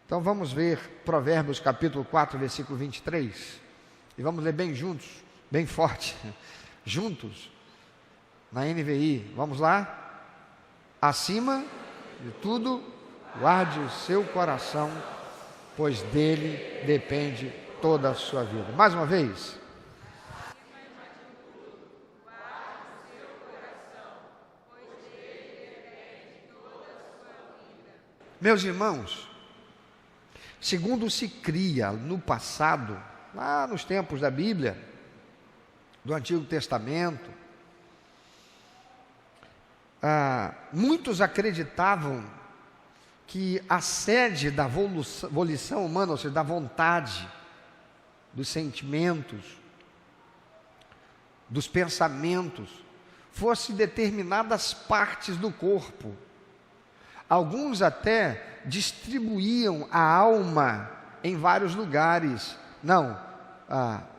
Então vamos ver Provérbios capítulo 4, versículo 23. E vamos ler bem juntos, bem forte, juntos, na NVI. Vamos lá? Acima de tudo, guarde o seu coração, pois dele depende toda a sua vida. Mais uma vez. Meus irmãos, segundo se cria no passado, lá nos tempos da Bíblia, do Antigo Testamento, muitos acreditavam que a sede da volição humana, ou seja, da vontade, dos sentimentos, dos pensamentos, fosse determinadas partes do corpo. Alguns até distribuíam a alma em vários lugares. Não,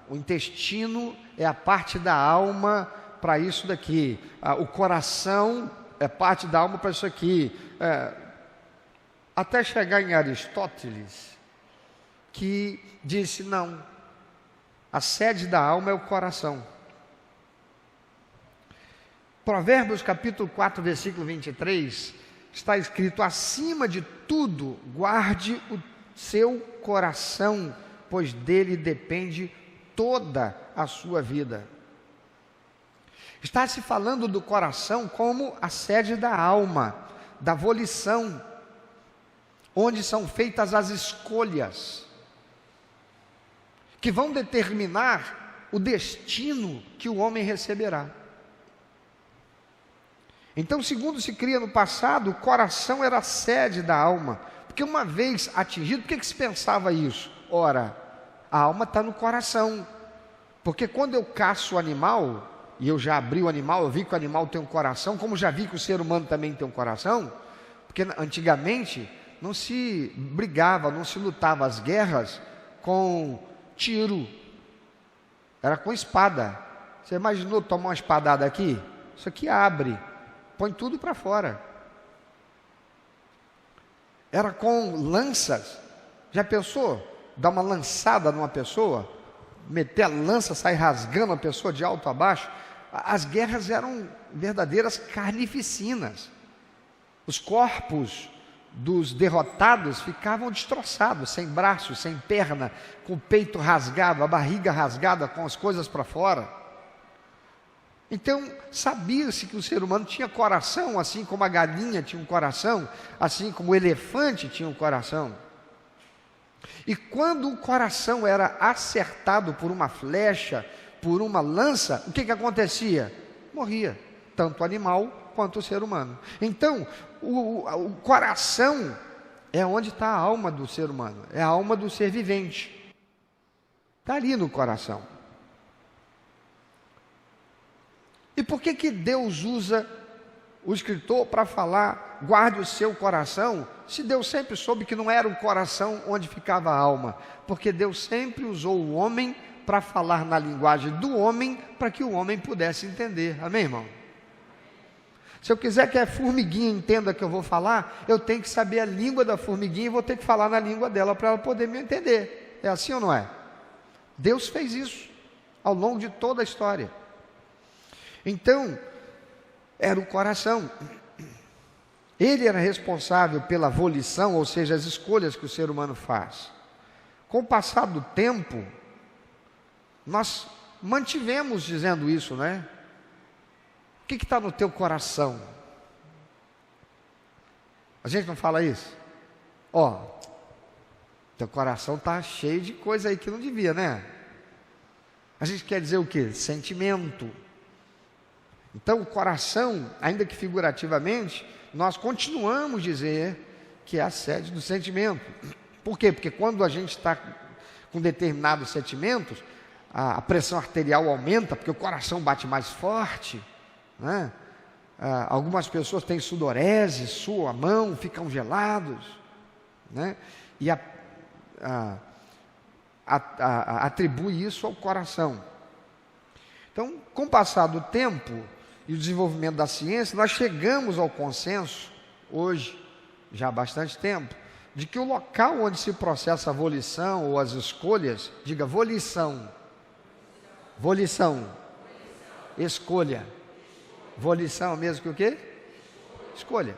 o intestino é a parte da alma para isso daqui. O coração é parte da alma para isso aqui. Até chegar em Aristóteles, que disse, não, a sede da alma é o coração. Provérbios capítulo 4, versículo 23, está escrito: acima de tudo, guarde o seu coração, pois dele depende toda a sua vida. Está se falando do coração como a sede da alma, da volição, onde são feitas as escolhas, que vão determinar o destino que o homem receberá. Então, segundo se cria no passado, o coração era a sede da alma, porque uma vez atingido, por que se pensava isso? Ora, a alma está no coração, porque quando eu caço o animal, e eu já abri o animal, eu vi que o animal tem um coração, como já vi que o ser humano também tem um coração, porque antigamente não se brigava, não se lutava as guerras com tiro, era com espada. Você imaginou tomar uma espadada aqui? Isso aqui abre, põe tudo para fora. Era com lanças. Já pensou? Dar uma lançada numa pessoa, meter a lança, sair rasgando a pessoa de alto a baixo. As guerras eram verdadeiras carnificinas. Os corpos dos derrotados ficavam destroçados, sem braço, sem perna, com o peito rasgado, a barriga rasgada, com as coisas para fora. Então, sabia-se que o ser humano tinha coração, assim como a galinha tinha um coração, assim como o elefante tinha um coração. E quando o coração era acertado por uma flecha, por uma lança, o que acontecia? Morria, tanto o animal quanto o ser humano. Então, o coração é onde está a alma do ser humano, é a alma do ser vivente. Está ali no coração. E por que Deus usa o escritor para falar, guarde o seu coração, se Deus sempre soube que não era o coração onde ficava a alma? Porque Deus sempre usou o homem para falar na linguagem do homem, para que o homem pudesse entender. Amém, irmão? Se eu quiser que a formiguinha entenda que eu vou falar, eu tenho que saber a língua da formiguinha e vou ter que falar na língua dela para ela poder me entender. É assim ou não é? Deus fez isso ao longo de toda a história. Então, era o coração. Ele era responsável pela volição, ou seja, as escolhas que o ser humano faz. Com o passar do tempo, nós mantivemos dizendo isso, né? O que está no teu coração? A gente não fala isso? Teu coração está cheio de coisa aí que não devia, né? A gente quer dizer o quê? Sentimento. Então, o coração, ainda que figurativamente, nós continuamos a dizer que é a sede do sentimento. Por quê? Porque quando a gente está com determinados sentimentos, a pressão arterial aumenta, porque o coração bate mais forte, né? Algumas pessoas têm sudorese, suam a mão, ficam gelados, né? E atribui isso ao coração. Então, com o passar do tempo e o desenvolvimento da ciência, nós chegamos ao consenso, hoje, já há bastante tempo, de que o local onde se processa a volição ou as escolhas, diga volição, volição, escolha, volição é o mesmo que o quê? Escolha,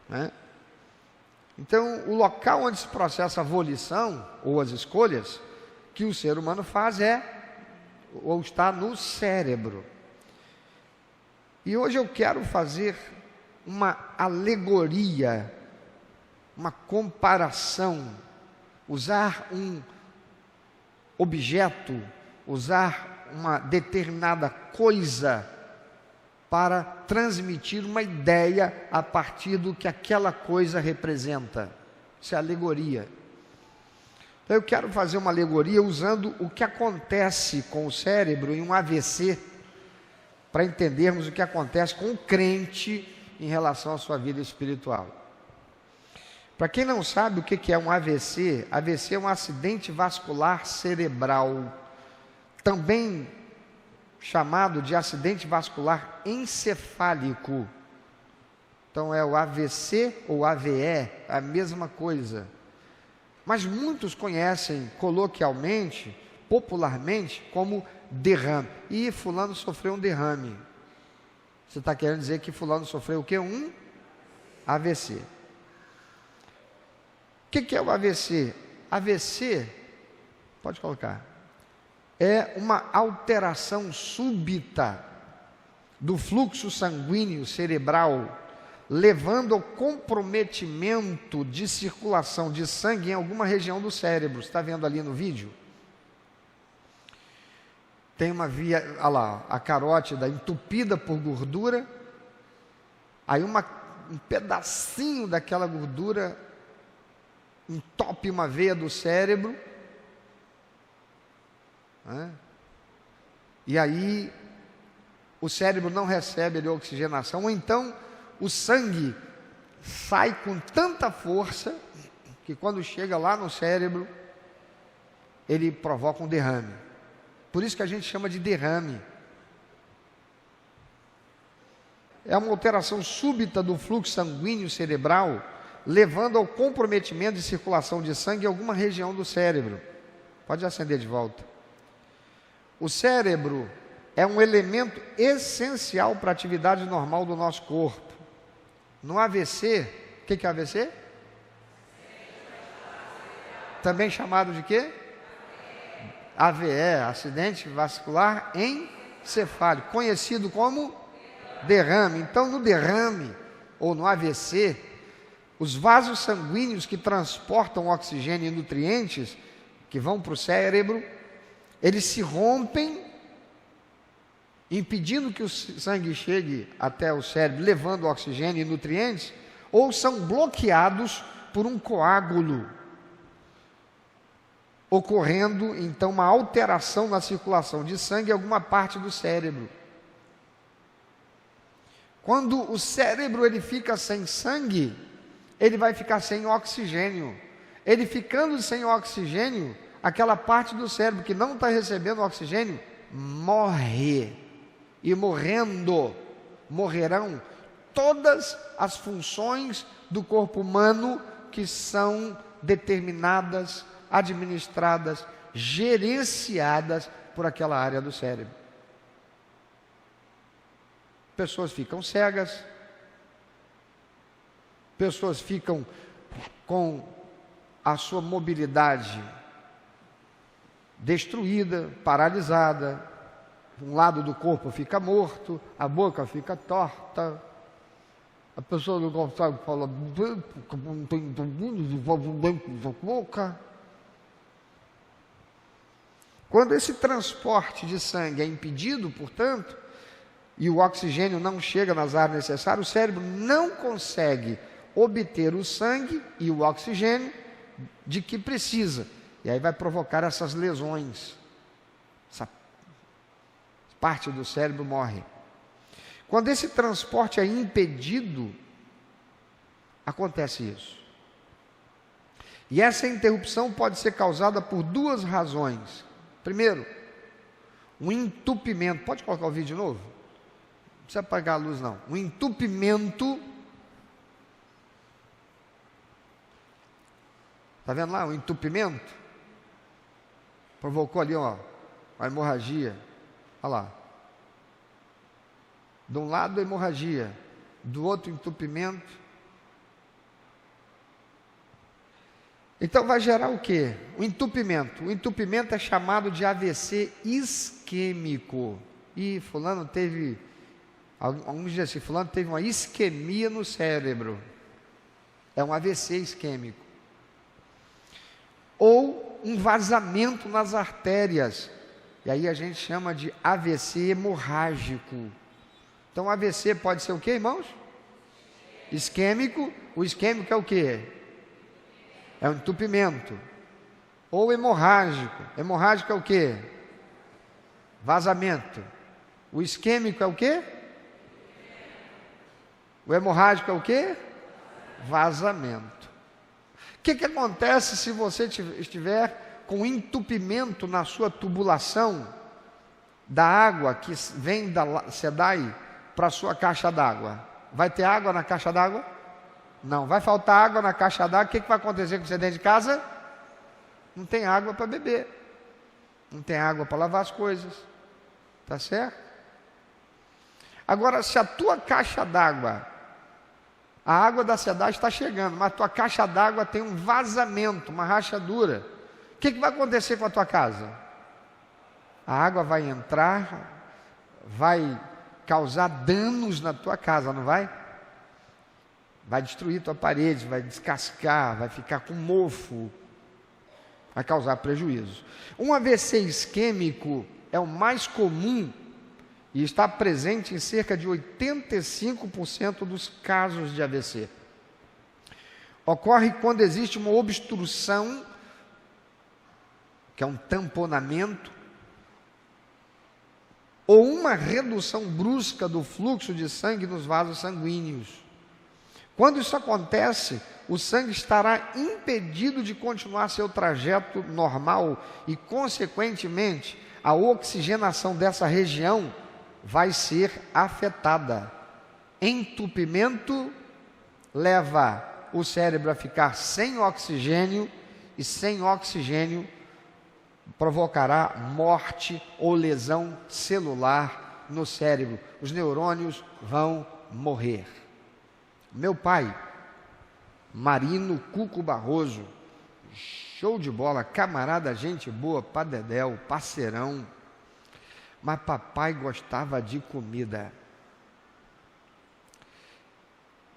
né? Então, o local onde se processa a volição ou as escolhas que o ser humano faz ou está no cérebro. E hoje eu quero fazer uma alegoria, uma comparação, usar um objeto, usar uma determinada coisa para transmitir uma ideia a partir do que aquela coisa representa. Isso é alegoria. Então eu quero fazer uma alegoria usando o que acontece com o cérebro em um AVC, para entendermos o que acontece com o crente em relação à sua vida espiritual. Para quem não sabe o que é um AVC, AVC é um acidente vascular cerebral, também chamado de acidente vascular encefálico. Então é o AVC ou AVE, a mesma coisa. Mas muitos conhecem coloquialmente, popularmente, como derrame. E fulano sofreu um derrame. Você está querendo dizer que fulano sofreu o quê? Um AVC. O que é o AVC? AVC, pode colocar, é uma alteração súbita do fluxo sanguíneo cerebral, levando ao comprometimento de circulação de sangue em alguma região do cérebro. Você está vendo ali no vídeo? Tem uma via, olha lá, a carótida entupida por gordura, aí um pedacinho daquela gordura entope uma veia do cérebro, né? E aí o cérebro não recebe ali a oxigenação, ou então o sangue sai com tanta força que quando chega lá no cérebro ele provoca um derrame. Por isso que a gente chama de derrame. É uma alteração súbita do fluxo sanguíneo cerebral, levando ao comprometimento de circulação de sangue em alguma região do cérebro. Pode acender de volta. O cérebro é um elemento essencial para a atividade normal do nosso corpo. No AVC, o que é AVC? Também chamado de quê? AVE, acidente vascular encefálico, conhecido como derrame. Então, no derrame ou no AVC, os vasos sanguíneos que transportam oxigênio e nutrientes que vão para o cérebro, eles se rompem, impedindo que o sangue chegue até o cérebro, levando oxigênio e nutrientes, ou são bloqueados por um coágulo, ocorrendo então uma alteração na circulação de sangue em alguma parte do cérebro. Quando o cérebro ele fica sem sangue, ele vai ficar sem oxigênio. Ele ficando sem oxigênio, aquela parte do cérebro que não está recebendo oxigênio, morre. E morrendo, morrerão todas as funções do corpo humano que são determinadas, administradas, gerenciadas por aquela área do cérebro. Pessoas ficam cegas, pessoas ficam com a sua mobilidade destruída, paralisada, um lado do corpo fica morto, a boca fica torta, a pessoa não consegue falar, não tem dentro da boca. Quando esse transporte de sangue é impedido, portanto, e o oxigênio não chega nas áreas necessárias, o cérebro não consegue obter o sangue e o oxigênio de que precisa. E aí vai provocar essas lesões. Essa parte do cérebro morre. Quando esse transporte é impedido, acontece isso. E essa interrupção pode ser causada por duas razões. Primeiro, um entupimento. Pode colocar o vídeo de novo? Não precisa apagar a luz não. Um entupimento Está vendo lá o entupimento? Provocou ali, ó, a hemorragia. Olha lá. De um lado a hemorragia, do outro entupimento. Então vai gerar o quê? O entupimento. O entupimento é chamado de AVC isquêmico. E fulano teve, alguns dizem assim, fulano teve uma isquemia no cérebro. É um AVC isquêmico. Ou um vazamento nas artérias. E aí a gente chama de AVC hemorrágico. Então AVC pode ser o quê, irmãos? Isquêmico. O isquêmico é o quê? É um entupimento. Ou hemorrágico. Hemorrágico é o quê? Vazamento. O isquêmico é o quê? O hemorrágico é o quê? Vazamento. O que acontece se você estiver com entupimento na sua tubulação da água que vem da SEDAI para a sua caixa d'água? Vai ter água na caixa d'água? Não. Vai faltar água na caixa d'água, o que vai acontecer com você dentro de casa? Não tem água para beber. Não tem água para lavar as coisas. Tá certo? Agora, se a tua caixa d'água, a água da SEDAI está chegando, mas a tua caixa d'água tem um vazamento, uma rachadura, o que vai acontecer com a tua casa? A água vai entrar, vai causar danos na tua casa, não vai? Vai destruir tua parede, vai descascar, vai ficar com mofo, vai causar prejuízo. Um AVC isquêmico é o mais comum e está presente em cerca de 85% dos casos de AVC. Ocorre quando existe uma obstrução, que é um tamponamento, ou uma redução brusca do fluxo de sangue nos vasos sanguíneos. Quando isso acontece, o sangue estará impedido de continuar seu trajeto normal e, consequentemente, a oxigenação dessa região vai ser afetada. Entupimento leva o cérebro a ficar sem oxigênio e sem oxigênio provocará morte ou lesão celular no cérebro. Os neurônios vão morrer. Meu pai, Marino Cuco Barroso, show de bola, camarada, gente boa, padedéu, parceirão, mas papai gostava de comida.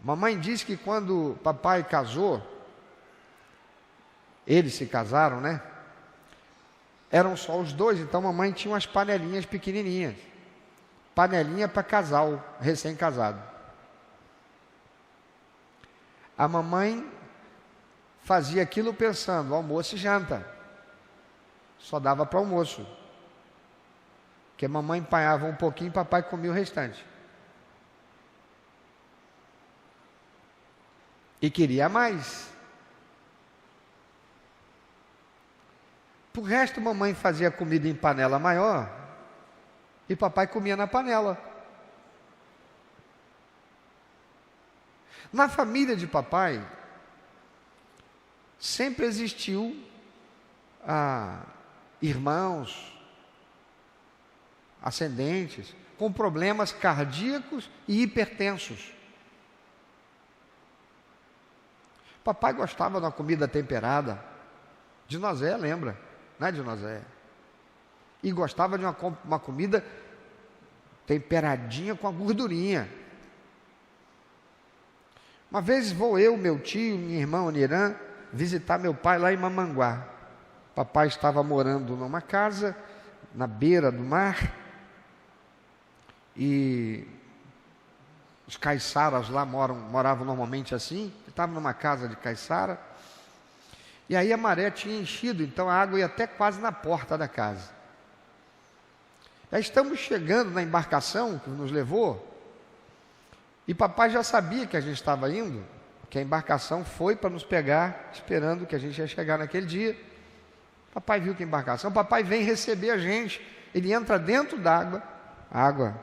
Mamãe disse que quando papai casou, eles se casaram, né? Eram só os dois, então mamãe tinha umas panelinhas pequenininhas, panelinha para casal, recém-casado. A mamãe fazia aquilo pensando, almoço e janta. Só dava para almoço. Porque a mamãe empanhava um pouquinho e papai comia o restante. E queria mais. Por resto, mamãe fazia comida em panela maior e papai comia na panela. Na família de papai, sempre existiu irmãos, ascendentes, com problemas cardíacos e hipertensos. Papai gostava de uma comida temperada. Dinozé, lembra? Não é Dinozé? E gostava de uma comida temperadinha com a gordurinha. Uma vez vou eu, meu tio, minha irmã Onirã, visitar meu pai lá em Mamanguá. Papai estava morando numa casa na beira do mar e os caiçaras lá moravam normalmente assim. Estava numa casa de caiçara e aí a maré tinha enchido, então a água ia até quase na porta da casa. Aí estamos chegando na embarcação que nos levou. E papai já sabia que a gente estava indo, que a embarcação foi para nos pegar, esperando que a gente ia chegar naquele dia. Papai viu que a embarcação, papai vem receber a gente. Ele entra dentro d'água, água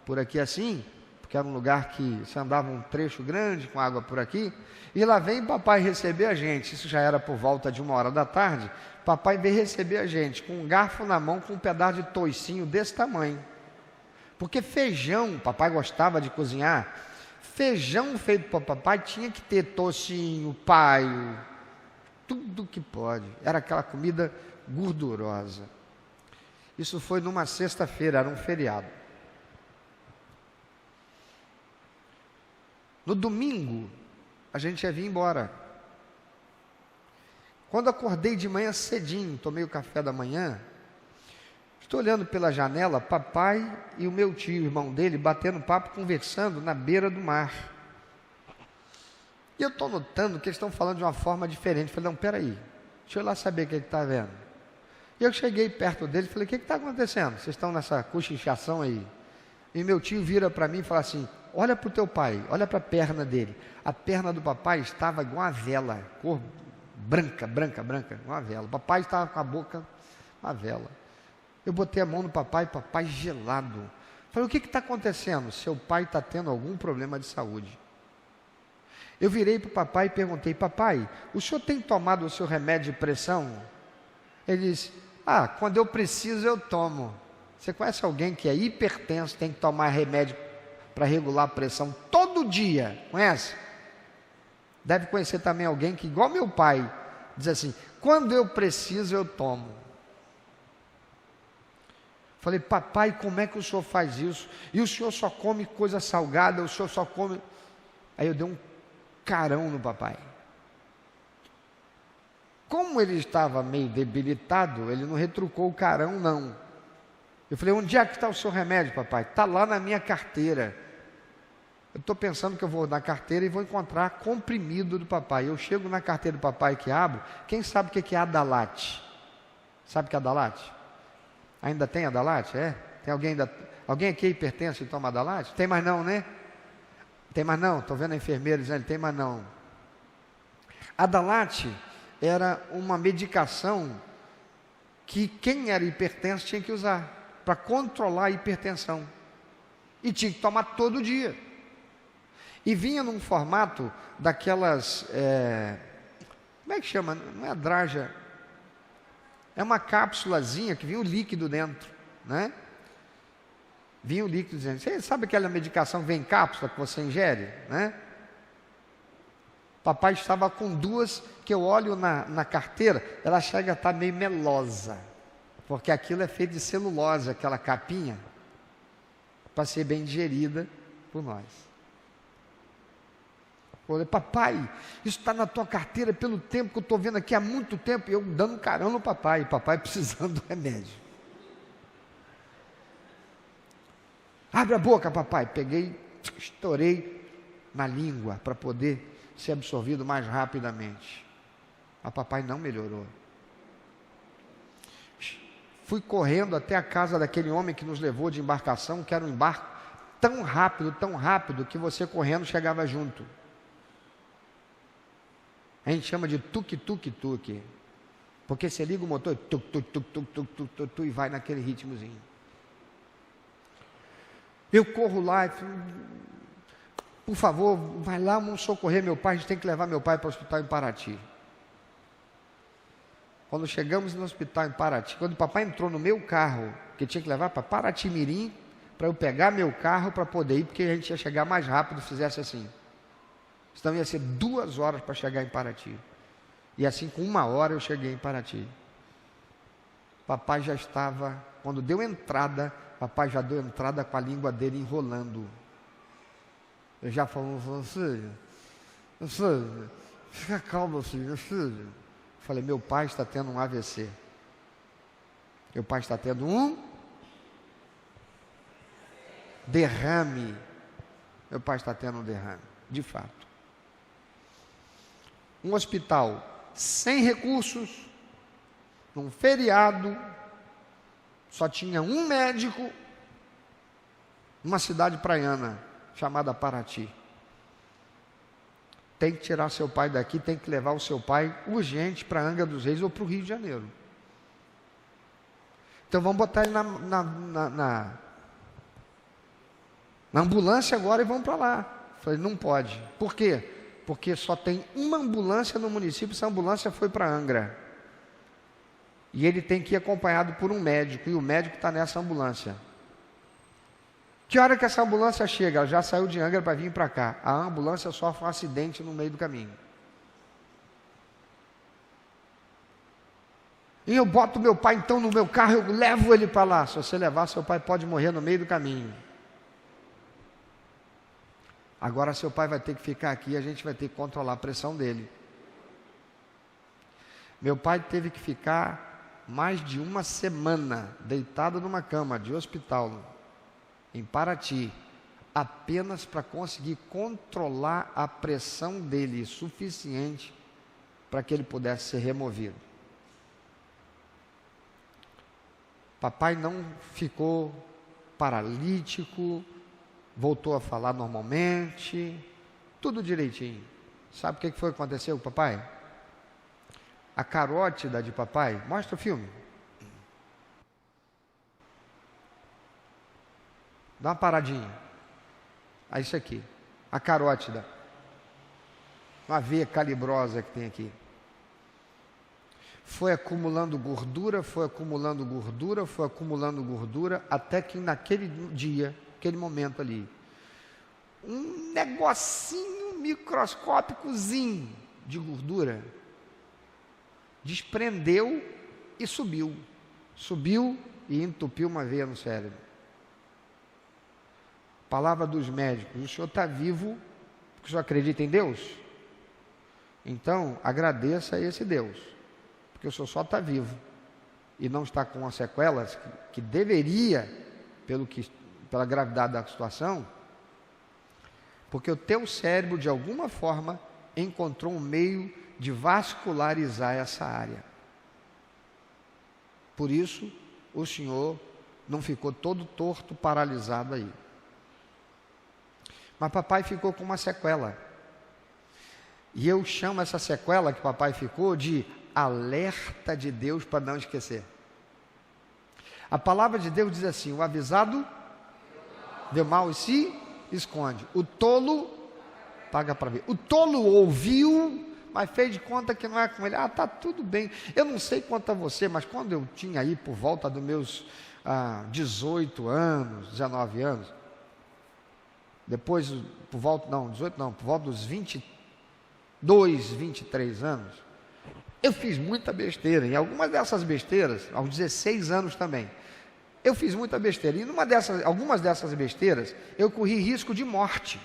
por aqui assim, porque era um lugar que você andava um trecho grande com água por aqui, e lá vem papai receber a gente. Isso já era por volta de 1h da tarde. Papai veio receber a gente com um garfo na mão, com um pedaço de toicinho desse tamanho, porque feijão, papai gostava de cozinhar, feijão feito para papai tinha que ter toicinho, paio, tudo que pode, era aquela comida gordurosa. Isso foi numa sexta-feira, era um feriado. No domingo, a gente ia vir embora. Quando acordei de manhã cedinho, tomei o café da manhã, estou olhando pela janela, papai e o meu tio, irmão dele, batendo papo, conversando na beira do mar. E eu estou notando que eles estão falando de uma forma diferente. Falei, não, peraí, deixa eu ir lá saber o que está vendo. E eu cheguei perto dele e falei, o que está acontecendo? Vocês estão nessa cochichação aí? E meu tio vira para mim e fala assim, olha para o teu pai, olha para a perna dele. A perna do papai estava igual uma vela, cor branca, igual uma vela. O papai estava com a boca uma vela. Eu botei a mão no papai gelado. Falei, o que está acontecendo? Seu pai está tendo algum problema de saúde. Eu virei para o papai e perguntei, papai, o senhor tem tomado o seu remédio de pressão? Ele disse, quando eu preciso eu tomo. Você conhece alguém que é hipertenso, tem que tomar remédio para regular a pressão todo dia? Conhece? Deve conhecer também alguém que, igual meu pai, diz assim, quando eu preciso eu tomo. Falei, papai, como é que o senhor faz isso? E o senhor só come coisa salgada, o senhor só come... Aí eu dei um carão no papai. Como ele estava meio debilitado, ele não retrucou o carão, não. Eu falei, onde é que está o seu remédio, papai? Está lá na minha carteira. Eu estou pensando que eu vou na carteira e vou encontrar comprimido do papai. Eu chego na carteira do papai que abro, quem sabe o que é Adalate? Sabe o que é Adalate? Ainda tem Adalate? É? Tem alguém aqui hipertenso e toma Adalate? Tem mais não, né? Tem mais não? Estou vendo a enfermeira dizendo, tem mais não. Adalate era uma medicação que quem era hipertenso tinha que usar para controlar a hipertensão. E tinha que tomar todo dia. E vinha num formato daquelas... como é que chama? Não é a draja. É uma cápsulazinha que vinha o líquido dentro, né? Vinha o líquido dentro. Você sabe aquela medicação que vem em cápsula que você ingere, né? Papai estava com duas que eu olho na carteira, ela chega a estar meio melosa, porque aquilo é feito de celulose, aquela capinha, para ser bem digerida por nós. Eu falei, papai, isso está na tua carteira pelo tempo que eu estou vendo aqui há muito tempo, e eu dando um carão no papai, papai precisando do remédio. Abre a boca, papai. Peguei, estourei na língua para poder ser absorvido mais rapidamente. A papai não melhorou. Fui correndo até a casa daquele homem que nos levou de embarcação, que era um barco tão rápido, que você correndo chegava junto. A gente chama de tuk-tuk-tuk, porque você liga o motor, tuk-tuk-tuk-tuk-tuk-tuk, e vai naquele ritmozinho. Eu corro lá e falo, por favor, vai lá, vamos socorrer meu pai, a gente tem que levar meu pai para o hospital em Paraty. Quando chegamos no hospital em Paraty, quando o papai entrou no meu carro, que tinha que levar para Paraty-Mirim, para eu pegar meu carro para poder ir, porque a gente ia chegar mais rápido se fizesse assim. Então ia ser 2 horas para chegar em Paraty. E assim, com 1 hora eu cheguei em Paraty. Papai já estava, quando deu entrada, papai já deu entrada com a língua dele enrolando. Eu já falou, filho, fica calmo, filho. Falei, meu pai está tendo um AVC. Meu pai está tendo um derrame. Meu pai está tendo um derrame, de fato. Um hospital sem recursos, num feriado, só tinha um médico, numa cidade praiana, chamada Paraty. Tem que tirar seu pai daqui, tem que levar o seu pai urgente para Angra dos Reis ou para o Rio de Janeiro. Então vamos botar ele na ambulância agora e vão para lá. Falei, não pode. Por quê? Porque só tem uma ambulância no município, essa ambulância foi para Angra. E ele tem que ir acompanhado por um médico, e o médico está nessa ambulância. Que hora que essa ambulância chega? Ela já saiu de Angra para vir para cá. A ambulância sofre um acidente no meio do caminho. E eu boto meu pai então no meu carro, eu levo ele para lá. Se você levar, seu pai pode morrer no meio do caminho. Agora seu pai vai ter que ficar aqui, a gente vai ter que controlar a pressão dele. Meu pai teve que ficar mais de uma semana deitado numa cama de hospital em Paraty, apenas para conseguir controlar a pressão dele suficiente para que ele pudesse ser removido. Papai não ficou paralítico, voltou a falar normalmente, tudo direitinho. Sabe o que foi que aconteceu com papai? A carótida de papai, mostra o filme. Dá uma paradinha. É isso aqui, a carótida. Uma veia calibrosa que tem aqui. Foi acumulando gordura, foi acumulando gordura, foi acumulando gordura, até que naquele dia, aquele momento ali, um negocinho microscópicozinho de gordura desprendeu e subiu. Subiu e entupiu uma veia no cérebro. Palavra dos médicos, o senhor está vivo porque o senhor acredita em Deus? Então, agradeça a esse Deus, porque o senhor só está vivo e não está com as sequelas que deveria, pela gravidade da situação, porque o teu cérebro, de alguma forma, encontrou um meio de vascularizar essa área. Por isso, o senhor não ficou todo torto, paralisado aí. Mas papai ficou com uma sequela. E eu chamo essa sequela que papai ficou de alerta de Deus para não esquecer. A palavra de Deus diz assim: o avisado deu mal e se esconde. O tolo paga para ver. O tolo ouviu, mas fez de conta que não é com ele. Ah, tá tudo bem. Eu não sei quanto a você, mas quando eu tinha aí por volta dos meus 18 anos, 19 anos, depois, por volta dos 22, 23 anos, eu fiz muita besteira. E algumas dessas besteiras, aos 16 anos também, eu fiz muita besteira. E algumas dessas besteiras, eu corri risco de morte.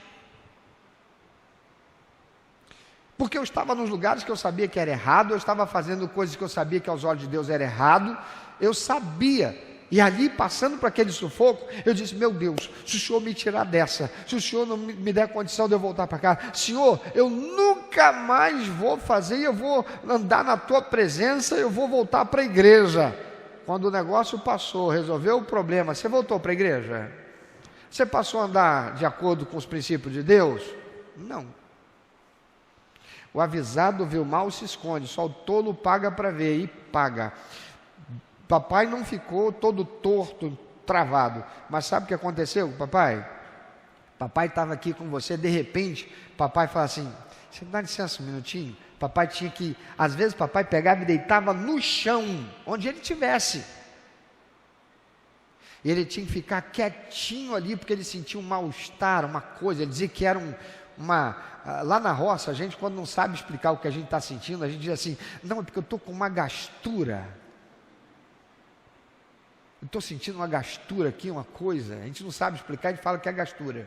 Porque eu estava nos lugares que eu sabia que era errado, eu estava fazendo coisas que eu sabia que aos olhos de Deus era errado, eu sabia. E ali, passando por aquele sufoco, eu disse: meu Deus, se o Senhor me tirar dessa, se o Senhor não me der condição de eu voltar para cá, Senhor, eu nunca mais vou fazer, eu vou andar na Tua presença, eu vou voltar para a igreja. Quando o negócio passou, resolveu o problema, você voltou para a igreja? Você passou a andar de acordo com os princípios de Deus? Não. O avisado vê o mal se esconde, só o tolo paga para ver, e paga. Papai não ficou todo torto, travado, mas sabe o que aconteceu com papai? Papai estava aqui com você, de repente, papai fala assim: você me dá licença um minutinho? Papai tinha que, às vezes papai pegava e deitava no chão, onde ele estivesse. E ele tinha que ficar quietinho ali, porque ele sentia um mal-estar, uma coisa, ele dizia que era lá na roça, a gente quando não sabe explicar o que a gente está sentindo, a gente diz assim: não, é porque eu estou com uma gastura. Eu estou sentindo uma gastura aqui, uma coisa. A gente não sabe explicar, a gente fala que é gastura.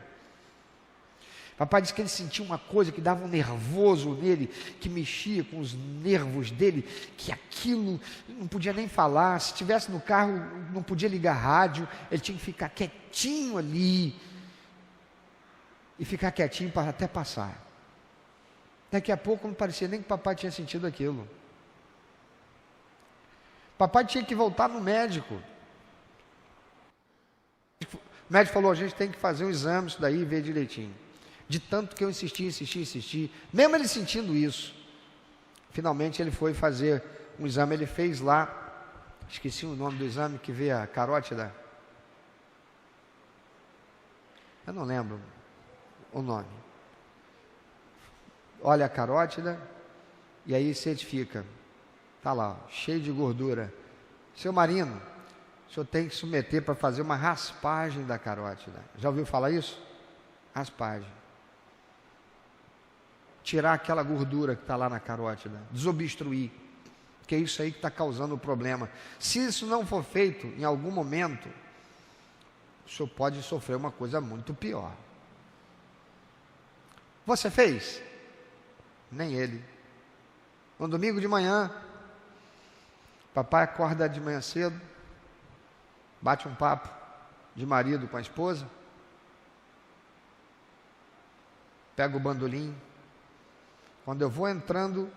Papai disse que ele sentia uma coisa que dava um nervoso nele, que mexia com os nervos dele, que aquilo não podia nem falar. Se estivesse no carro, não podia ligar rádio, ele tinha que ficar quietinho ali. E ficar quietinho para até passar. Daqui a pouco não parecia nem que papai tinha sentido aquilo. Papai tinha que voltar no médico. O médico falou: a gente tem que fazer um exame, isso daí, e ver direitinho. De tanto que eu insisti, mesmo ele sentindo isso, finalmente ele foi fazer um exame. Ele fez lá, esqueci o nome do exame, que vê a carótida. eu não lembro o nome. Olha a carótida, e aí certifica, está lá, cheio de gordura. Seu Marino, o senhor tem que submeter para fazer uma raspagem da carótida. Já ouviu falar isso? Raspagem. Tirar aquela gordura que está lá na carótida, desobstruir, porque é isso aí que está causando o problema. Se isso não for feito em algum momento, o senhor pode sofrer uma coisa muito pior. Você fez? Nem ele. No domingo de manhã, papai acorda de manhã cedo, bate um papo de marido com a esposa, pega o bandolim. Quando eu vou entrando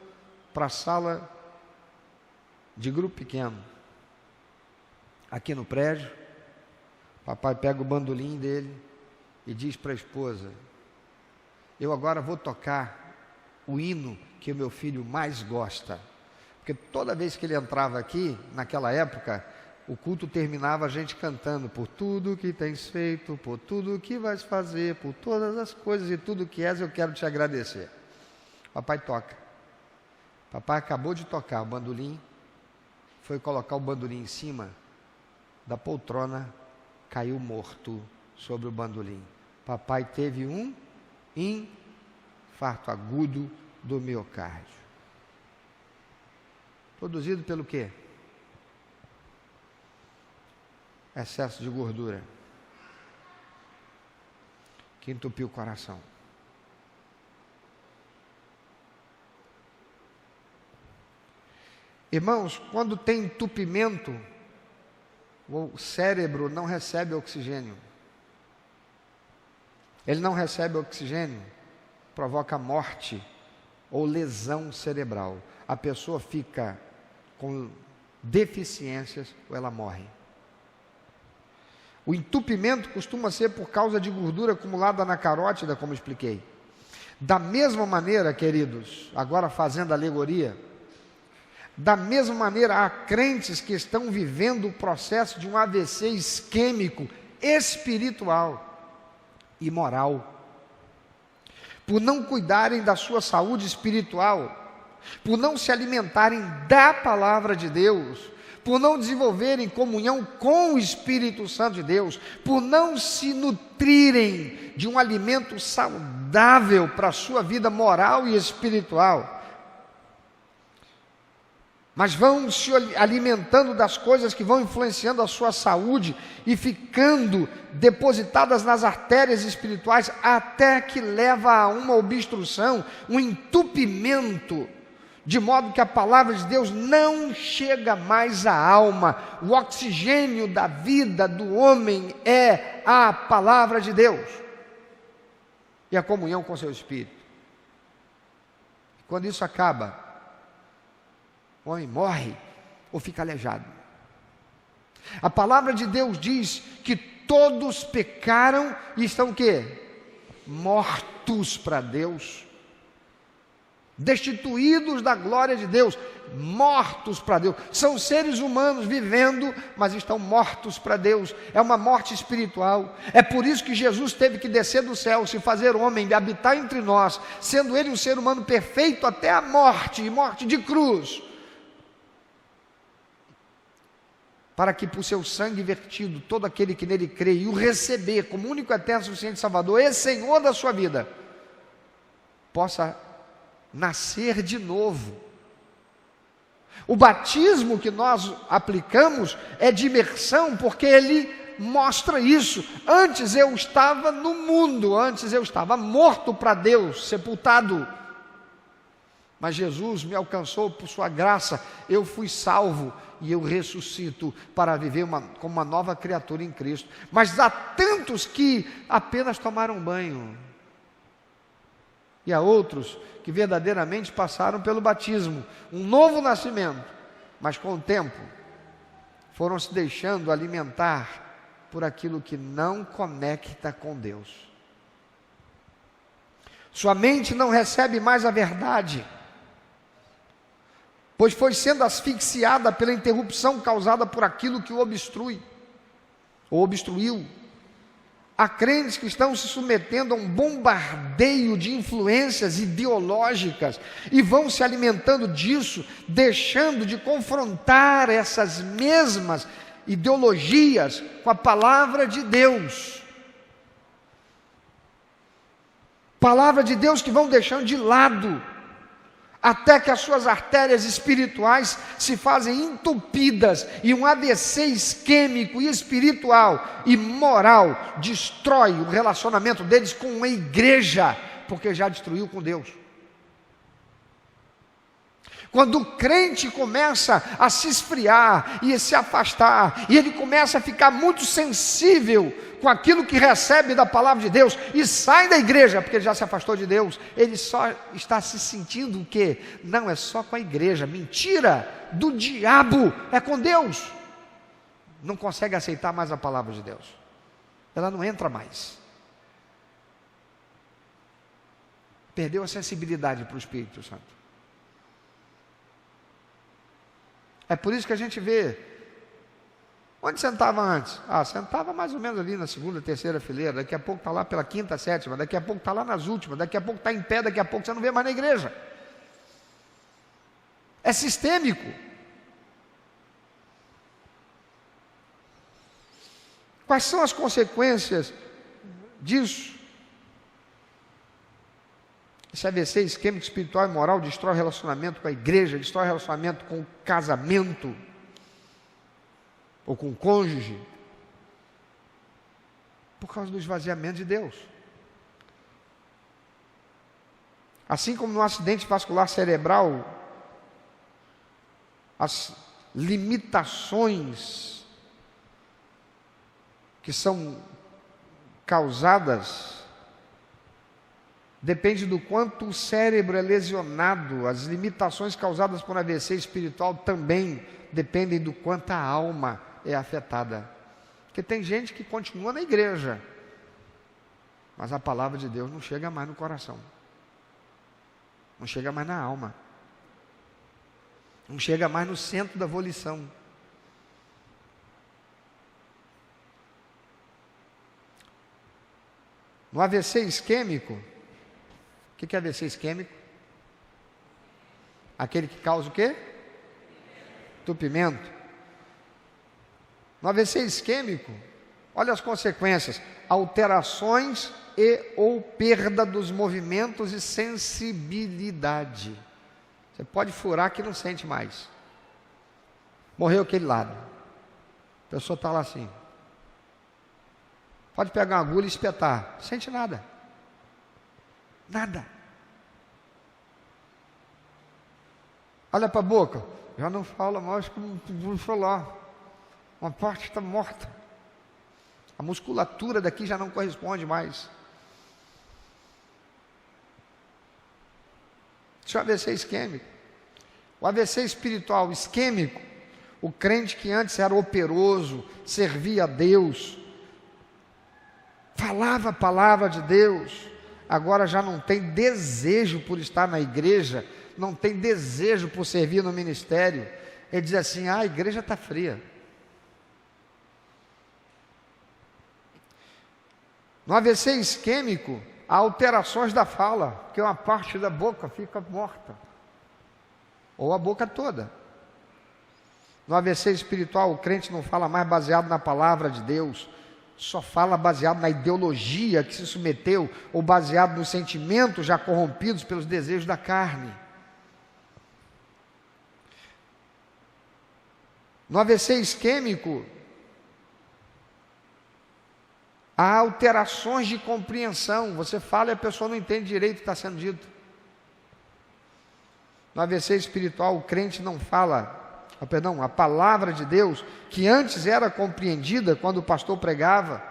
para a sala de grupo pequeno, aqui no prédio, papai pega o bandolim dele e diz para a esposa: eu agora vou tocar o hino que o meu filho mais gosta. Porque toda vez que ele entrava aqui, naquela época, o culto terminava a gente cantando: por tudo que tens feito, por tudo que vais fazer, por todas as coisas e tudo que és, eu quero te agradecer. Papai toca. Papai acabou de tocar o bandolim, foi colocar o bandolim em cima da poltrona, caiu morto sobre o bandolim. Papai teve um infarto agudo do miocárdio. Produzido pelo quê? Excesso de gordura, que entupiu o coração. Irmãos, quando tem entupimento, o cérebro não recebe oxigênio. Ele não recebe oxigênio, provoca morte ou lesão cerebral. A pessoa fica com deficiências ou ela morre. O entupimento costuma ser por causa de gordura acumulada na carótida, como expliquei. Da mesma maneira, queridos, agora fazendo alegoria, da mesma maneira há crentes que estão vivendo o processo de um AVC isquêmico, espiritual e moral, por não cuidarem da sua saúde espiritual, por não se alimentarem da palavra de Deus, por não desenvolverem comunhão com o Espírito Santo de Deus, por não se nutrirem de um alimento saudável para a sua vida moral e espiritual, mas vão se alimentando das coisas que vão influenciando a sua saúde e ficando depositadas nas artérias espirituais, até que leva a uma obstrução, um entupimento, de modo que a palavra de Deus não chega mais à alma. O oxigênio da vida do homem é a palavra de Deus e a comunhão com seu Espírito. Quando isso acaba, o homem morre ou fica aleijado. A palavra de Deus diz que todos pecaram e estão o quê? Mortos para Deus, destituídos da glória de Deus, mortos para Deus. São seres humanos vivendo, mas estão mortos para Deus. É uma morte espiritual. É por isso que Jesus teve que descer do céu, se fazer homem e habitar entre nós, sendo ele um ser humano perfeito até a morte, e morte de cruz, para que por seu sangue vertido, todo aquele que nele crê e o receber como único, eterno, suficiente Salvador e Senhor da sua vida, possa nascer de novo. O batismo que nós aplicamos é de imersão, porque ele mostra isso. Antes eu estava no mundo, antes eu estava morto para Deus, sepultado, mas Jesus me alcançou por sua graça, eu fui salvo e eu ressuscito para viver como uma nova criatura em Cristo. Mas há tantos que apenas tomaram banho, e há outros que verdadeiramente passaram pelo batismo, um novo nascimento, mas com o tempo foram se deixando alimentar por aquilo que não conecta com Deus. Sua mente não recebe mais a verdade, pois foi sendo asfixiada pela interrupção causada por aquilo que o obstrui, ou obstruiu. Há crentes que estão se submetendo a um bombardeio de influências ideológicas e vão se alimentando disso, deixando de confrontar essas mesmas ideologias com a palavra de Deus. Palavra de Deus que vão deixando de lado, até que as suas artérias espirituais se fazem entupidas e um AVC isquêmico e espiritual e moral destrói o relacionamento deles com a igreja, porque já destruiu com Deus. Quando o crente começa a se esfriar e a se afastar, e ele começa a ficar muito sensível com aquilo que recebe da palavra de Deus, e sai da igreja, porque ele já se afastou de Deus, ele só está se sentindo o quê? Não, é só com a igreja, mentira do diabo, é com Deus. Não consegue aceitar mais a palavra de Deus, ela não entra mais. Perdeu a sensibilidade para o Espírito Santo. É por isso que a gente vê, onde sentava antes? Sentava mais ou menos ali na segunda, terceira fileira, daqui a pouco está lá pela quinta, sétima, daqui a pouco está lá nas últimas, daqui a pouco está em pé, daqui a pouco você não vê mais na igreja. É sistêmico. Quais são as consequências disso? Esse AVC isquêmico, espiritual e moral destrói o relacionamento com a igreja, destrói o relacionamento com o casamento, ou com o cônjuge, por causa do esvaziamento de Deus. Assim como no acidente vascular cerebral, as limitações que são causadas depende do quanto o cérebro é lesionado. As limitações causadas por AVC espiritual também dependem do quanto a alma é afetada. Porque tem gente que continua na igreja, mas a palavra de Deus não chega mais no coração, não chega mais na alma, não chega mais no centro da volição. No AVC isquêmico, o que é AVC isquêmico? Aquele que causa o quê? Entupimento. No AVC isquêmico, olha as consequências: alterações e ou perda dos movimentos e sensibilidade. Você pode furar que não sente mais. Morreu aquele lado, a pessoa está lá assim. Pode pegar uma agulha e espetar, não sente nada. Nada. Olha para a boca, já não fala mais como vou falar. Uma parte está morta. A musculatura daqui já não corresponde mais. Isso é o AVC isquêmico. O AVC espiritual isquêmico, o crente que antes era operoso, servia a Deus, falava a palavra de Deus, agora já não tem desejo por estar na igreja, não tem desejo por servir no ministério. Ele diz assim: a igreja está fria. No AVC isquêmico, há alterações da fala, porque uma parte da boca fica morta, ou a boca toda. No AVC espiritual, o crente não fala mais baseado na palavra de Deus, só fala baseado na ideologia que se submeteu, ou baseado nos sentimentos já corrompidos pelos desejos da carne. No AVC isquêmico, há alterações de compreensão. Você fala e a pessoa não entende direito o que está sendo dito. No AVC espiritual, o crente não fala, a palavra de Deus, que antes era compreendida quando o pastor pregava,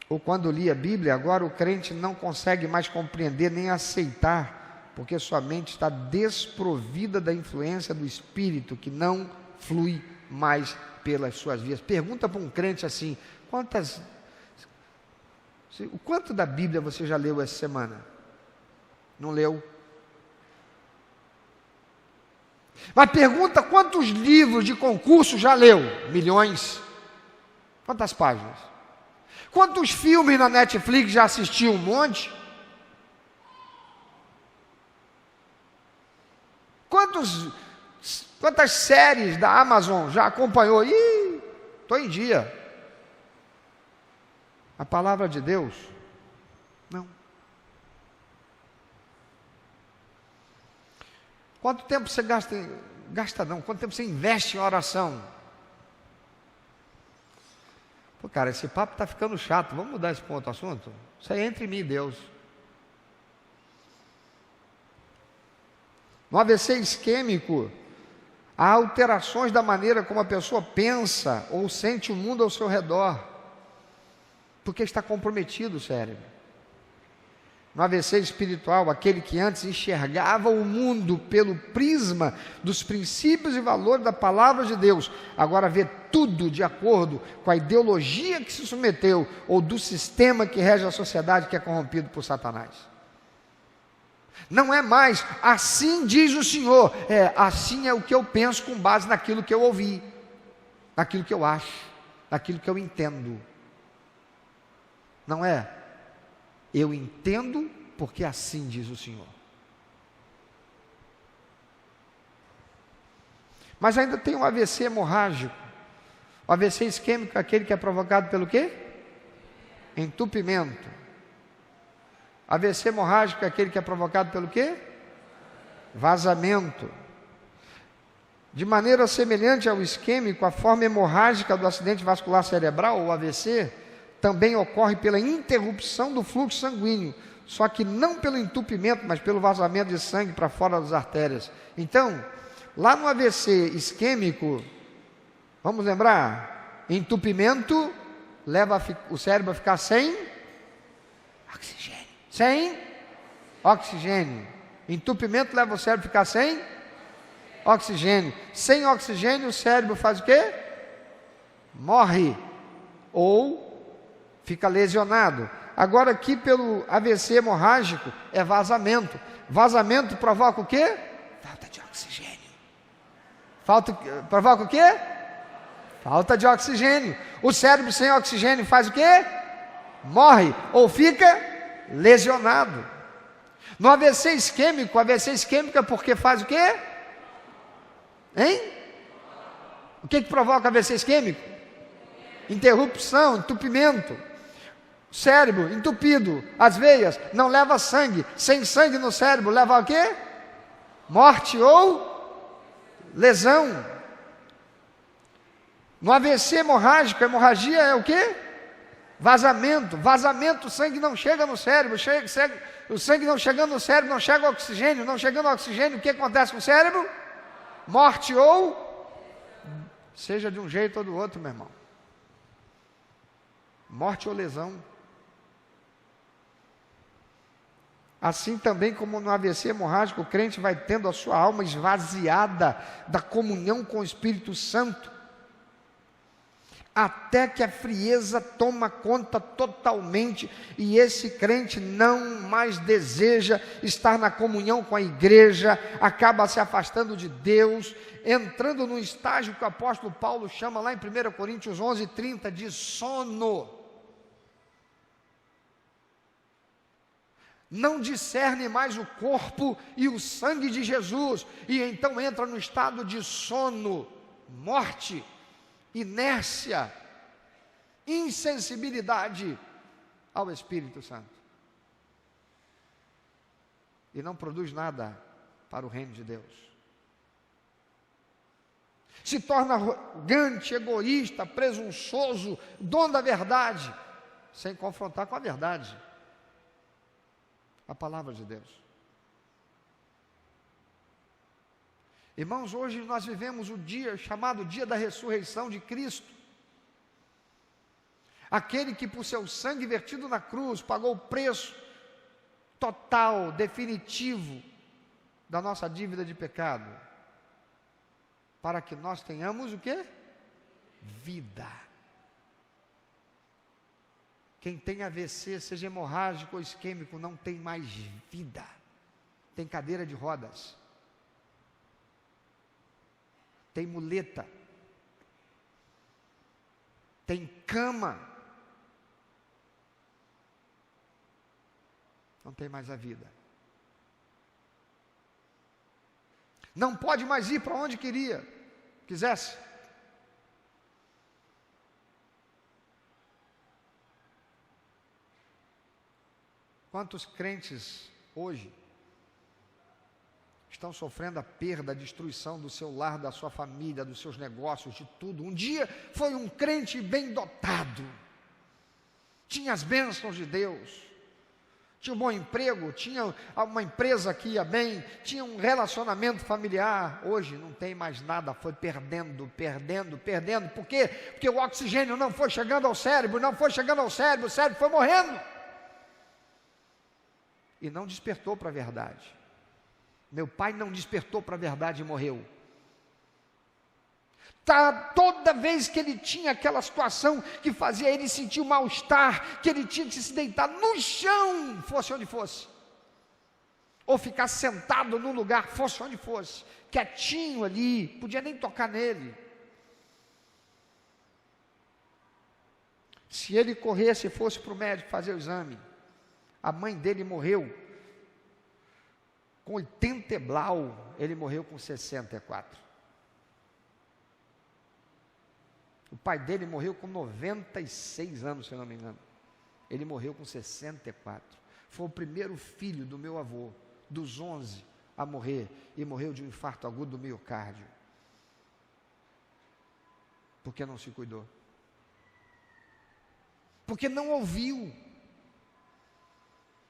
ou quando lia a Bíblia, agora o crente não consegue mais compreender nem aceitar, porque sua mente está desprovida da influência do Espírito, que não flui mais pelas suas vias. Pergunta para um crente assim: o quanto da Bíblia você já leu essa semana? Não leu? Mas pergunta quantos livros de concurso já leu? Milhões. Quantas páginas? Quantos filmes na Netflix já assistiu? Um monte. Quantas séries da Amazon já acompanhou? Ih, estou em dia. A palavra de Deus, não. Quanto tempo você quanto tempo você investe em oração? Pô, cara, esse papo está ficando chato, vamos mudar esse ponto do assunto? Isso aí é entre mim e Deus. No AVC isquêmico, há alterações da maneira como a pessoa pensa ou sente o mundo ao seu redor, porque está comprometido o cérebro. No AVC espiritual, aquele que antes enxergava o mundo pelo prisma dos princípios e valores da palavra de Deus, agora vê tudo de acordo com a ideologia que se submeteu ou do sistema que rege a sociedade, que é corrompido por Satanás. Não é mais assim diz o Senhor, assim é o que eu penso com base naquilo que eu ouvi, naquilo que eu acho, naquilo que eu entendo. Não é? Eu entendo porque assim diz o Senhor. Mas ainda tem um AVC hemorrágico. O AVC isquêmico é aquele que é provocado pelo quê? Entupimento. AVC hemorrágico é aquele que é provocado pelo quê? Vazamento. De maneira semelhante ao isquêmico, a forma hemorrágica do acidente vascular cerebral, ou AVC, também ocorre pela interrupção do fluxo sanguíneo, só que não pelo entupimento, mas pelo vazamento de sangue para fora das artérias. Então, lá no AVC isquêmico, vamos lembrar, entupimento leva o cérebro a ficar sem oxigênio. Sem oxigênio. Entupimento leva o cérebro a ficar sem oxigênio. Sem oxigênio, o cérebro faz o quê? Morre. Ou fica lesionado. Agora aqui pelo AVC hemorrágico é vazamento. Vazamento provoca o quê? Falta de oxigênio. Provoca o quê? Falta de oxigênio. O cérebro sem oxigênio faz o quê? Morre ou fica lesionado. No AVC isquêmico é porque faz o quê? Hein? O que provoca AVC isquêmico? Interrupção, entupimento. Cérebro entupido, as veias, não leva sangue. Sem sangue no cérebro, leva o quê? Morte ou lesão. No AVC hemorrágico, a hemorragia é o quê? Vazamento. Vazamento, o sangue não chega no cérebro. O sangue não chegando no cérebro, não chega o oxigênio. Não chegando o oxigênio, o que acontece com o cérebro? Morte ou... seja de um jeito ou do outro, meu irmão. Morte ou lesão. Assim também como no AVC hemorrágico, o crente vai tendo a sua alma esvaziada da comunhão com o Espírito Santo, até que a frieza toma conta totalmente, e esse crente não mais deseja estar na comunhão com a igreja, acaba se afastando de Deus, entrando num estágio que o apóstolo Paulo chama lá em 1 Coríntios 11:30 de sono. Não discerne mais o corpo e o sangue de Jesus, e então entra no estado de sono, morte, inércia, insensibilidade ao Espírito Santo, e não produz nada para o reino de Deus. Se torna arrogante, egoísta, presunçoso, dono da verdade, sem confrontar com a verdade, a palavra de Deus. Irmãos, hoje nós vivemos o dia chamado dia da ressurreição de Cristo. Aquele que por seu sangue vertido na cruz pagou o preço total, definitivo da nossa dívida de pecado, para que nós tenhamos o quê? Vida. Quem tem AVC, seja hemorrágico ou isquêmico, não tem mais vida. Tem cadeira de rodas. Tem muleta. Tem cama. não tem mais a vida. Não pode mais ir para onde quisesse. Quantos crentes hoje estão sofrendo a perda, a destruição do seu lar, da sua família, dos seus negócios, de tudo. Um dia foi um crente bem dotado, tinha as bênçãos de Deus, tinha um bom emprego, tinha uma empresa que ia bem, tinha um relacionamento familiar. Hoje não tem mais nada, foi perdendo. Por quê? Porque o oxigênio não foi chegando ao cérebro, o cérebro foi morrendo. E não despertou para a verdade. Meu pai não despertou para a verdade e morreu. Toda vez que ele tinha aquela situação que fazia ele sentir um mal-estar, que ele tinha que se deitar no chão, fosse onde fosse, ou ficar sentado num lugar, fosse onde fosse, quietinho ali, podia nem tocar nele. Se ele corresse e fosse para o médico fazer o exame, a mãe dele morreu com 80 e blau, ele morreu com 64. O pai dele morreu com 96 anos, se eu não me engano. Ele morreu com 64. Foi o primeiro filho do meu avô, dos 11 a morrer, e morreu de um infarto agudo do miocárdio. Porque não se cuidou. Porque não ouviu.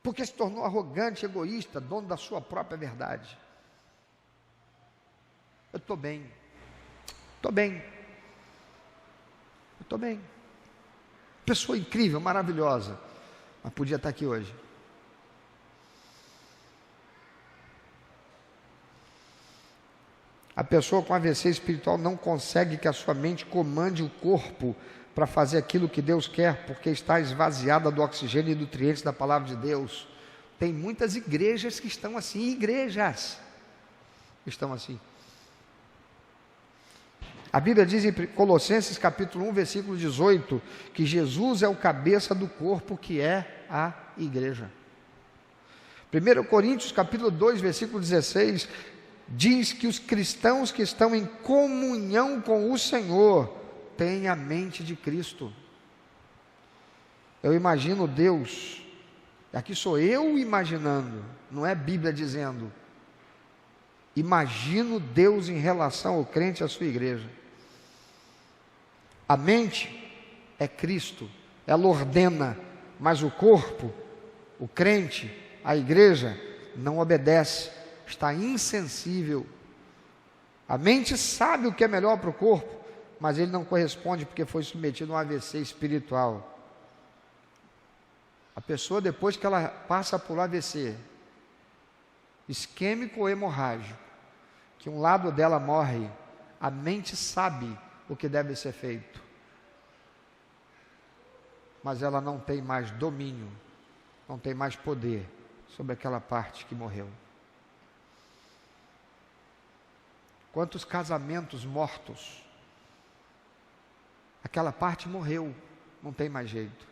Porque se tornou arrogante, egoísta, dono da sua própria verdade. Eu estou bem. Pessoa incrível, maravilhosa, mas podia estar aqui hoje. A pessoa com AVC espiritual não consegue que a sua mente comande o corpo para fazer aquilo que Deus quer, porque está esvaziada do oxigênio e nutrientes da palavra de Deus. Tem muitas igrejas que estão assim, estão assim. A Bíblia diz em Colossenses capítulo 1, versículo 18, que Jesus é o cabeça do corpo, que é a igreja. 1 Coríntios capítulo 2, versículo 16, diz que os cristãos que estão em comunhão com o Senhor têm a mente de Cristo. Eu imagino Deus, aqui sou eu imaginando, não é Bíblia dizendo. Imagino Deus em relação ao crente e à sua igreja. A mente é Cristo, ela ordena, mas o corpo, o crente, a igreja, não obedece, está insensível. A mente sabe o que é melhor para o corpo, mas ele não corresponde porque foi submetido a um AVC espiritual. A pessoa, depois que ela passa por AVC, isquêmico ou hemorrágico, que um lado dela morre, a mente sabe o que deve ser feito, mas ela não tem mais domínio, não tem mais poder sobre aquela parte que morreu. Quantos casamentos mortos, aquela parte morreu, não tem mais jeito.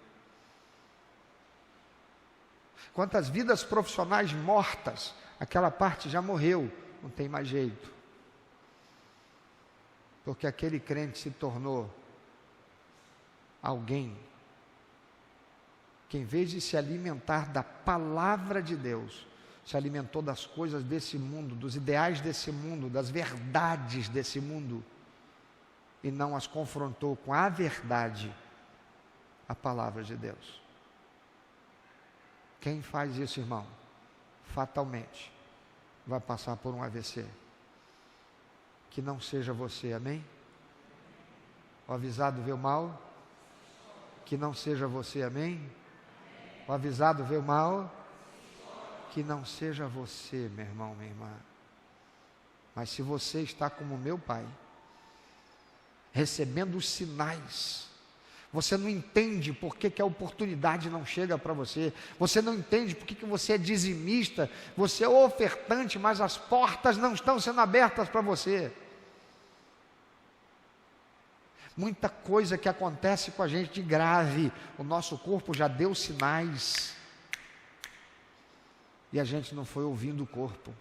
Quantas vidas profissionais mortas, aquela parte já morreu, não tem mais jeito. Porque aquele crente se tornou alguém que, em vez de se alimentar da palavra de Deus, se alimentou das coisas desse mundo, dos ideais desse mundo, das verdades desse mundo, e não as confrontou com a verdade, a palavra de Deus. Quem faz isso, irmão, fatalmente vai passar por um AVC. Que não seja você, amém? O avisado vê o mal, que não seja você, amém? O avisado vê o mal, que não seja você, meu irmão, minha irmã. Mas se você está como meu pai, recebendo os sinais, você não entende por que a oportunidade não chega para você, você não entende por que você é dizimista, você é ofertante, mas as portas não estão sendo abertas para você. Muita coisa que acontece com a gente de grave, o nosso corpo já deu sinais. e a gente não foi ouvindo o corpo.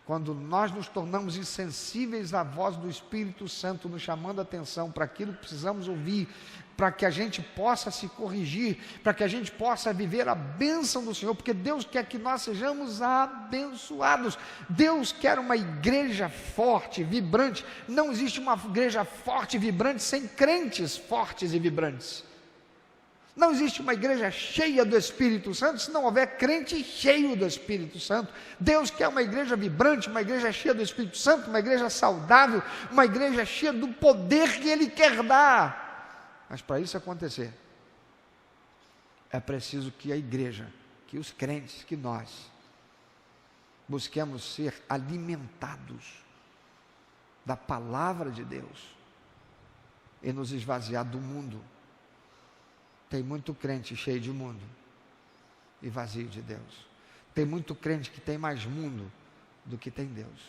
Quando nós nos tornamos insensíveis à voz do Espírito Santo, nos chamando a atenção para aquilo que precisamos ouvir, para que a gente possa se corrigir, para que a gente possa viver a bênção do Senhor, porque Deus quer que nós sejamos abençoados. Deus quer uma igreja forte, vibrante. Não existe uma igreja forte e vibrante sem crentes fortes e vibrantes. Não existe uma igreja cheia do Espírito Santo se não houver crente cheio do Espírito Santo. Deus quer uma igreja vibrante, uma igreja cheia do Espírito Santo, uma igreja saudável, uma igreja cheia do poder que Ele quer dar. Mas para isso acontecer, é preciso que a igreja, que os crentes, que nós, busquemos ser alimentados da palavra de Deus e nos esvaziar do mundo. Tem muito crente cheio de mundo e vazio de Deus. Tem muito crente que tem mais mundo do que tem Deus.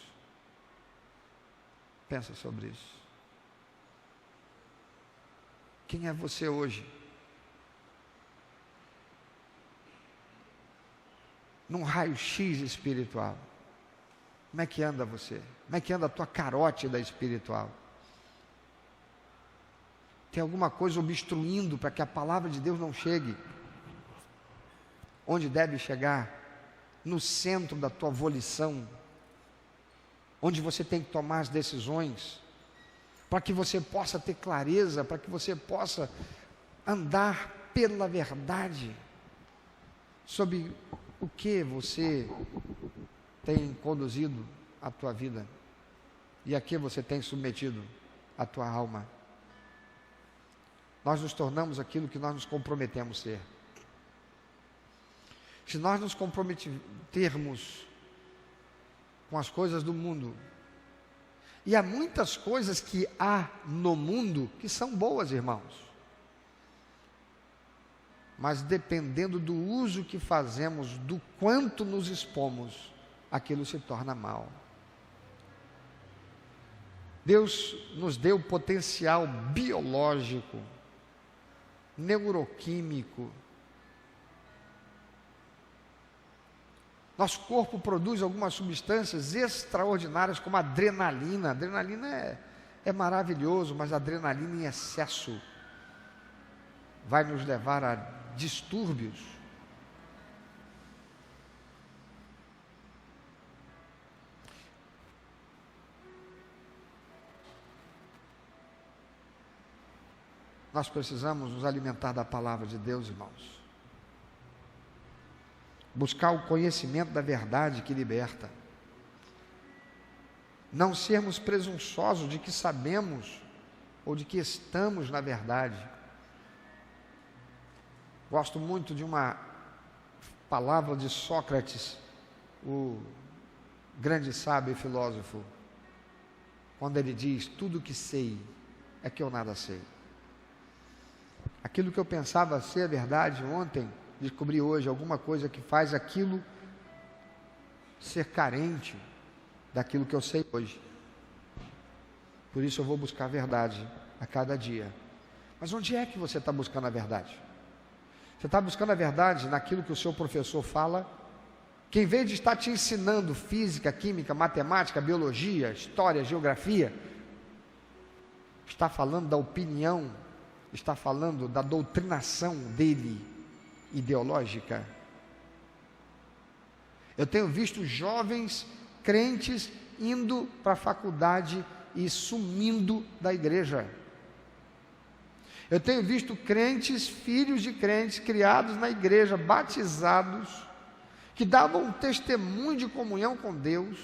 Pensa sobre isso. Quem é você hoje? Num raio-x espiritual. Como é que anda você? Como é que anda a tua carótida espiritual? Tem alguma coisa obstruindo para que a palavra de Deus não chegue onde deve chegar? No centro da tua volição, onde você tem que tomar as decisões, para que você possa ter clareza, para que você possa andar pela verdade, sobre o que você tem conduzido a tua vida e a que você tem submetido a tua alma. Nós nos tornamos aquilo que nós nos comprometemos a ser. Se nós nos comprometermos com as coisas do mundo, e há muitas coisas que há no mundo que são boas, irmãos, mas dependendo do uso que fazemos, do quanto nos expomos, aquilo se torna mal. Deus nos deu potencial biológico, neuroquímico. Nosso corpo produz algumas substâncias extraordinárias, como a adrenalina. A adrenalina é maravilhoso, mas a adrenalina em excesso vai nos levar a distúrbios. Nós precisamos nos alimentar da palavra de Deus, irmãos. Buscar o conhecimento da verdade que liberta. Não sermos presunçosos de que sabemos ou de que estamos na verdade. Gosto muito de uma palavra de Sócrates, o grande sábio e filósofo, quando ele diz: tudo que sei é que eu nada sei. Aquilo que eu pensava ser verdade ontem, descobri hoje alguma coisa que faz aquilo ser carente daquilo que eu sei hoje. Por isso eu vou buscar a verdade a cada dia. Mas onde é que você está buscando a verdade? Você está buscando a verdade naquilo que o seu professor fala, que em vez de estar te ensinando física, química, matemática, biologia, história, geografia, está falando da opinião, está falando da doutrinação dele, ideológica. Eu tenho visto jovens crentes indo para a faculdade e sumindo da igreja. Eu tenho visto crentes, filhos de crentes, criados na igreja, batizados, que davam um testemunho de comunhão com Deus,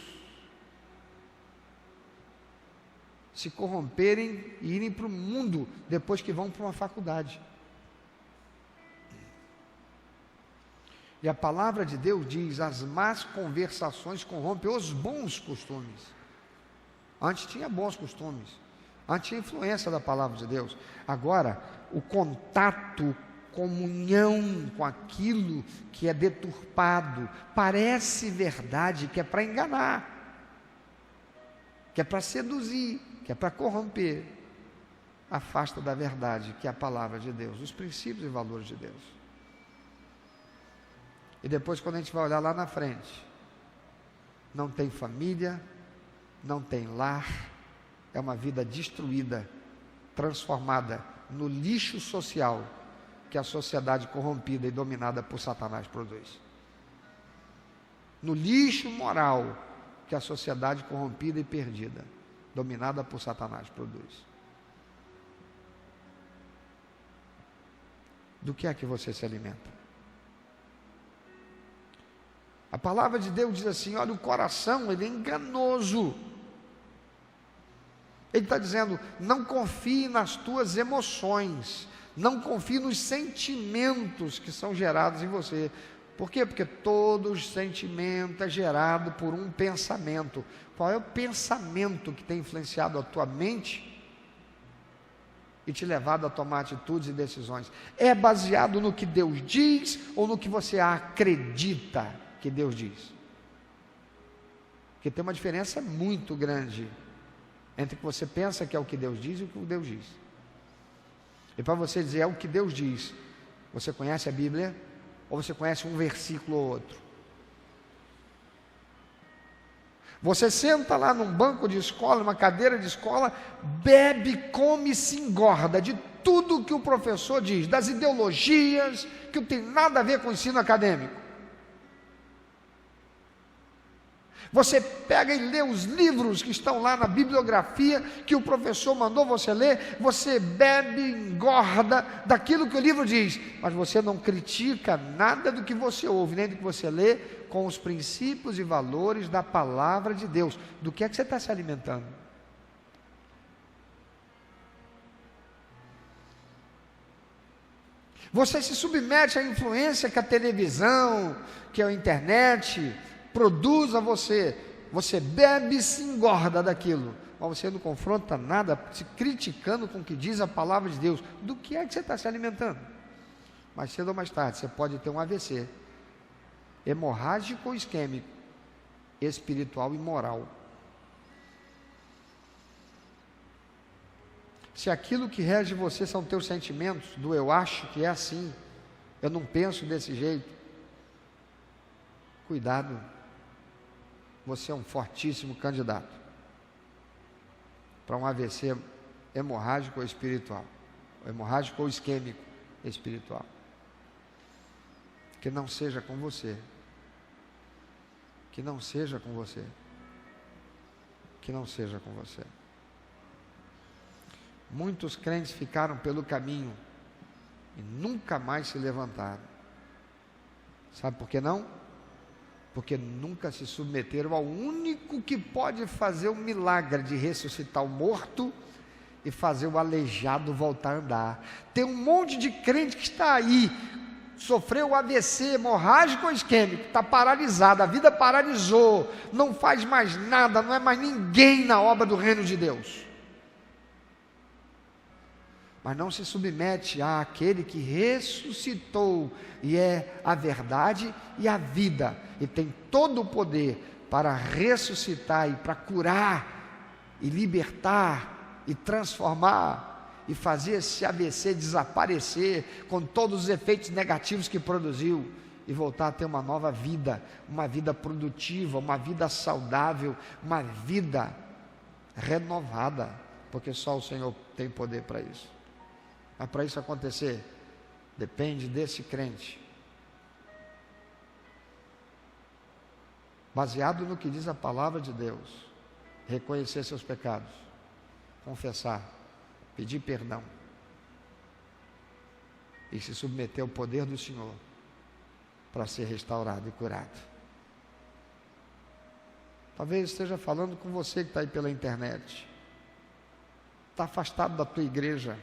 se corromperem e irem para o mundo depois que vão para uma faculdade. E a palavra de Deus diz: as más conversações corrompem os bons costumes. Antes tinha bons costumes, antes tinha influência da palavra de Deus. Agora, o contato, comunhão com aquilo que é deturpado, parece verdade, que é para enganar, que é para seduzir, que é para corromper, afasta da verdade, que é a palavra de Deus, os princípios e valores de Deus. E depois, quando a gente vai olhar lá na frente, não tem família, não tem lar, é uma vida destruída, transformada no lixo social que a sociedade corrompida e dominada por Satanás produz. No lixo moral que a sociedade corrompida e perdida, dominada por Satanás, produz. Do que é que você se alimenta? A palavra de Deus diz assim: olha, o coração, ele é enganoso. Ele está dizendo, não confie nas tuas emoções, não confie nos sentimentos que são gerados em você. Por quê? Porque todo sentimento é gerado por um pensamento. Qual é o pensamento que tem influenciado a tua mente e te levado a tomar atitudes e decisões? É baseado no que Deus diz ou no que você acredita que Deus diz? Porque tem uma diferença muito grande entre o que você pensa que é o que Deus diz e o que Deus diz. E para você dizer é o que Deus diz, você conhece a Bíblia ou você conhece um versículo ou outro? Você senta lá num banco de escola, numa cadeira de escola, bebe, come e se engorda de tudo que o professor diz, das ideologias que não tem nada a ver com o ensino acadêmico. Você pega e lê os livros que estão lá na bibliografia que o professor mandou você ler, você bebe, engorda daquilo que o livro diz, mas você não critica nada do que você ouve, nem do que você lê, com os princípios e valores da palavra de Deus. Do que é que você está se alimentando? Você se submete à influência que a televisão, que a internet produz a você. Você bebe e se engorda daquilo, mas você não confronta nada, se criticando com o que diz a palavra de Deus. Do que é que você está se alimentando? Mais cedo ou mais tarde você pode ter um AVC, hemorrágico ou isquêmico, espiritual e moral. Se aquilo que rege você são teus sentimentos, do eu acho que é assim, eu não penso desse jeito, cuidado, você é um fortíssimo candidato para um AVC hemorrágico ou espiritual, hemorrágico ou isquêmico espiritual. Que não seja com você, que não seja com você, que não seja com você. Muitos crentes ficaram pelo caminho e nunca mais se levantaram. Sabe por que não? Porque nunca se submeteram ao único que pode fazer o milagre de ressuscitar o morto e fazer o aleijado voltar a andar. Tem um monte de crente que está aí, sofreu AVC, hemorrágico ou isquêmico, está paralisado, a vida paralisou, não faz mais nada, não é mais ninguém na obra do reino de Deus. Mas não se submete àquele que ressuscitou e é a verdade e a vida, e tem todo o poder para ressuscitar e para curar e libertar e transformar e fazer esse AVC desaparecer com todos os efeitos negativos que produziu e voltar a ter uma nova vida, uma vida produtiva, uma vida saudável, uma vida renovada, porque só o Senhor tem poder para isso. Mas para isso acontecer, depende desse crente, baseado no que diz a palavra de Deus, reconhecer seus pecados, confessar, pedir perdão e se submeter ao poder do Senhor para ser restaurado e curado. Talvez esteja falando com você que está aí pela internet, está afastado da tua igreja,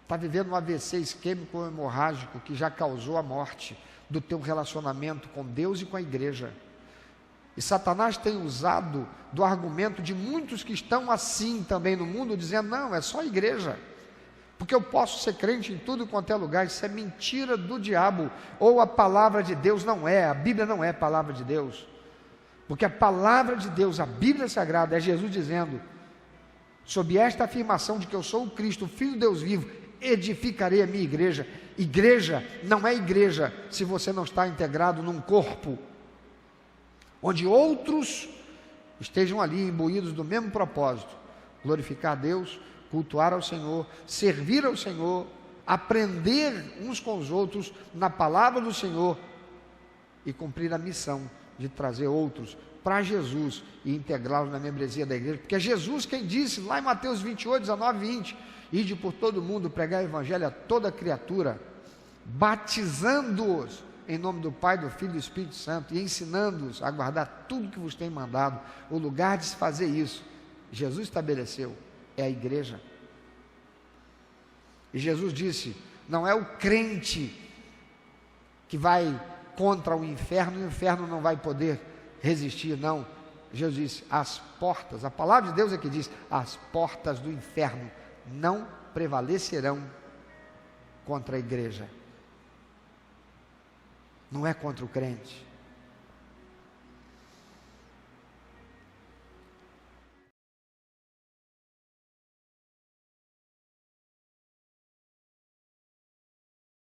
está vivendo um AVC isquêmico ou hemorrágico que já causou a morte do teu relacionamento com Deus e com a igreja. E Satanás tem usado do argumento de muitos que estão assim também no mundo, dizendo, não, é só a igreja, porque eu posso ser crente em tudo quanto é lugar. Isso é mentira do diabo, ou a palavra de Deus não é, a Bíblia não é a palavra de Deus, porque a palavra de Deus, a Bíblia Sagrada, é Jesus dizendo, sob esta afirmação de que eu sou o Cristo, o Filho de Deus vivo, edificarei a minha igreja. Igreja não é igreja se você não está integrado num corpo, onde outros estejam ali imbuídos do mesmo propósito: glorificar a Deus, cultuar ao Senhor, servir ao Senhor, aprender uns com os outros na palavra do Senhor e cumprir a missão de trazer outros para Jesus e integrá-los na membresia da igreja, porque é Jesus quem disse lá em Mateus 28, 19 e 20: ide por todo mundo, pregar o evangelho a toda criatura, batizando-os em nome do Pai, do Filho e do Espírito Santo, e ensinando-os a guardar tudo que vos tem mandado. O lugar de se fazer isso, Jesus estabeleceu, é a igreja. E Jesus disse: não é o crente que vai contra o inferno não vai poder resistir, não. Jesus disse: as portas, a palavra de Deus é que diz, as portas do inferno não prevalecerão contra a igreja. Não é contra o crente.